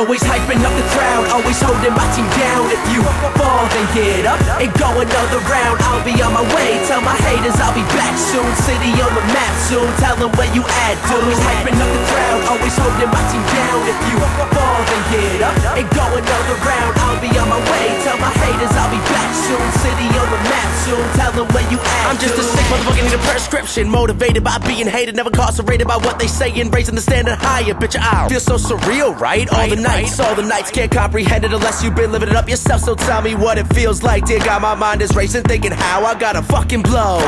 Always hyping up the crowd, always holding my team down. If you fall, then get up and go another round. I'll be on my way, tell my haters I'll be back soon. City on the map soon, tell them where you at, dude. Always hyping up the crowd, always holding my team down. If you fall, then get up and go another round. I'll be on my way, tell my haters I'll be back soon. City on the map soon, tell them where you at, I'm just a sick motherfucker, need a prescription. Motivated by being hated, never incarcerated by what they say, and raising the standard higher. Bitch, I feel so surreal, right? All the nights, can't comprehend it unless you've been living it up yourself. So tell me what it feels like. Dear God, my mind is racing, thinking how I gotta fucking blow.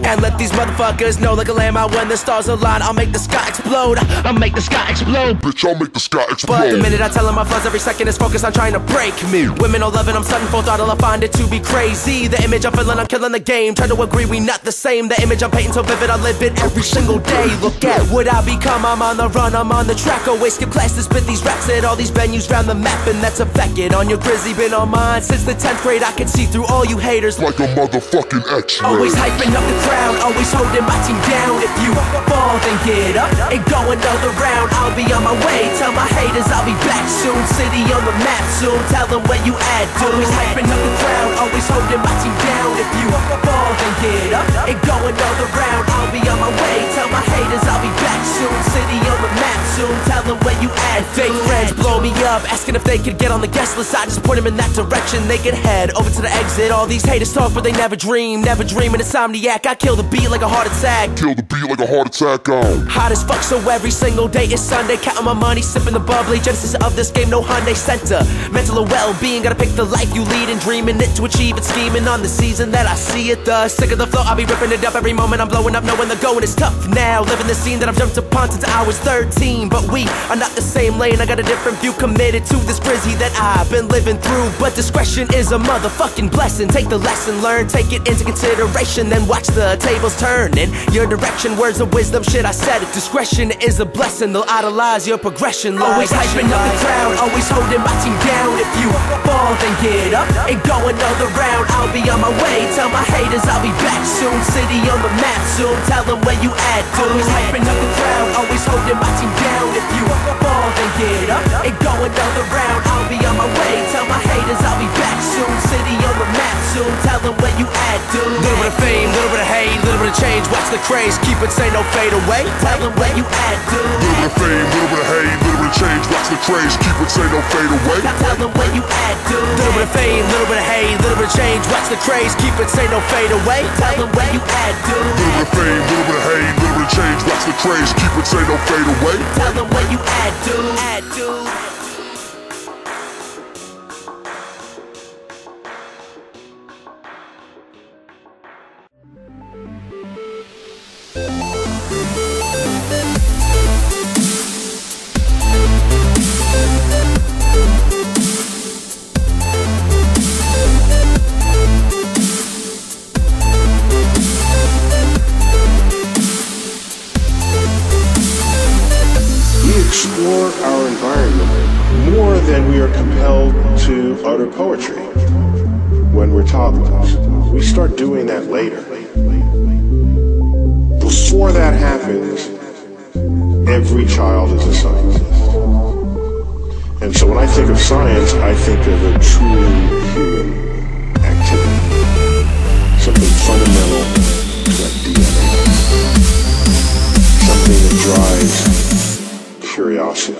And let these motherfuckers know like a lamb out when the stars align. I'll make the sky explode, I'll make the sky explode. Bitch, I'll make the sky explode. But the minute I tell them my fuzz, every second is focused on trying to break me. Women all loving, I'm stunting full throttle, I find it to be crazy. The image I'm feeling, I'm killing the game. Try to agree, we not the same. The image I'm painting so vivid, I live it every single day. Look at what I become, I'm on the run, I'm on the track. Always skip class to spit these raps at all these venues round the map. And that's affected on your grizzly, been on mine since the 10th grade. I can see through all you haters like a motherfucking X-ray. Always hyping up the crowd, always holding my team down. If you fall, then get up and go another round. I'll be on my way, tell my haters I'll be back soon. City on the map soon, tell them where you at, dude. Always hyping up the crowd, always holding my team down. If you fall, then get up and go another round. I'll be on my way, tell my haters I'll be back soon. City on the map soon, tell them where you at. Fake friends blow me up, asking if they could get on the guest list. I just point them in that direction, they could head over to the exit. All these haters talk but they never dream, never dream. An insomniac, I kill the beat like a heart attack. Kill the beat like a heart attack on. Hot as fuck, so every single day is Sunday. Counting my money, sipping the bubbly. Genesis of this game, no Hyundai Center. Mental well-being, gotta pick the life you lead and dreaming it to achieve it. Scheming on the season that I see it. The sick of the flow, I'll be ripping it up every moment. I'm blowing up, knowing the going is tough now. Living the scene that I've jumped upon since I was 13. But we are not the same lane, I got a different view. Committed to this grizzy that I've been living through. But discretion is a motherfucking blessing. Take the lesson, learn, take it into consideration. Then watch the tables turn in your direction. Words of wisdom, shit, I said it. Discretion is a blessing, they'll idolize your progression. Always hyping up the crowd, always holding my team down. If you fall, then get up and go another round. I'll be on my way, tell my haters I'll be back soon. City on the map soon, tell them where you at, dude. Always hyping up the crowd, always holding my team down. If you fall, then get up and go another round. I'll be on my way, tell my haters I'll be back soon. City on the map soon, tell them where you at, dude. Little bit of fame, little bit of hate, little bit of change. Watch the craze, keep it, say no fade away. Tell them where you at, dude. Little bit of fame, little bit of hate, little bit of change. Watch the craze, keep it, say no fade away. Tell them where you at, dude. Little bit of fame, little bit of hate, little bit of change. Watch the craze, keep it, say no fade away. Tell them where you at, dude. Little bit of fame, little bit of hate, little bit of change. Watch the craze, keep it, say no fade away. Tell them where you at, dude. At, dude. Explore our environment more than we are compelled to utter poetry when we're toddlers. We start doing that later. Before that happens, every child is a scientist. And so when I think of science, I think of a truly human activity. Something fundamental to our DNA. Something that drives curiosity.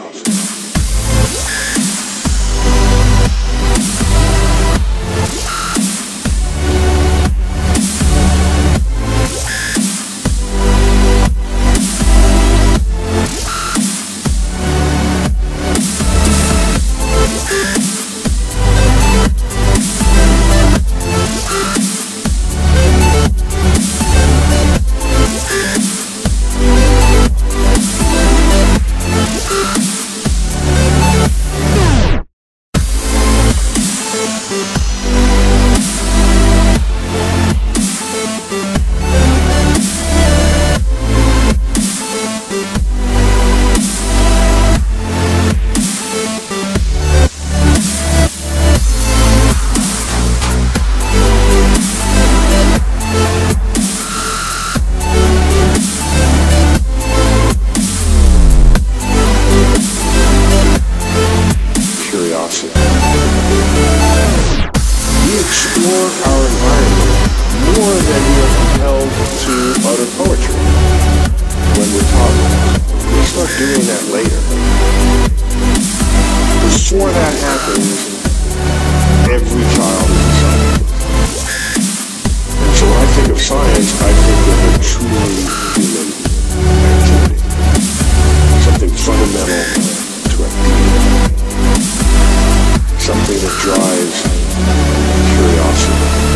compelled to utter poetry when we're toddlers. We start doing that later. Before that happens, every child is a scientist. And so when I think of science, I think of a truly human activity. Something fundamental to our being. Something that drives curiosity.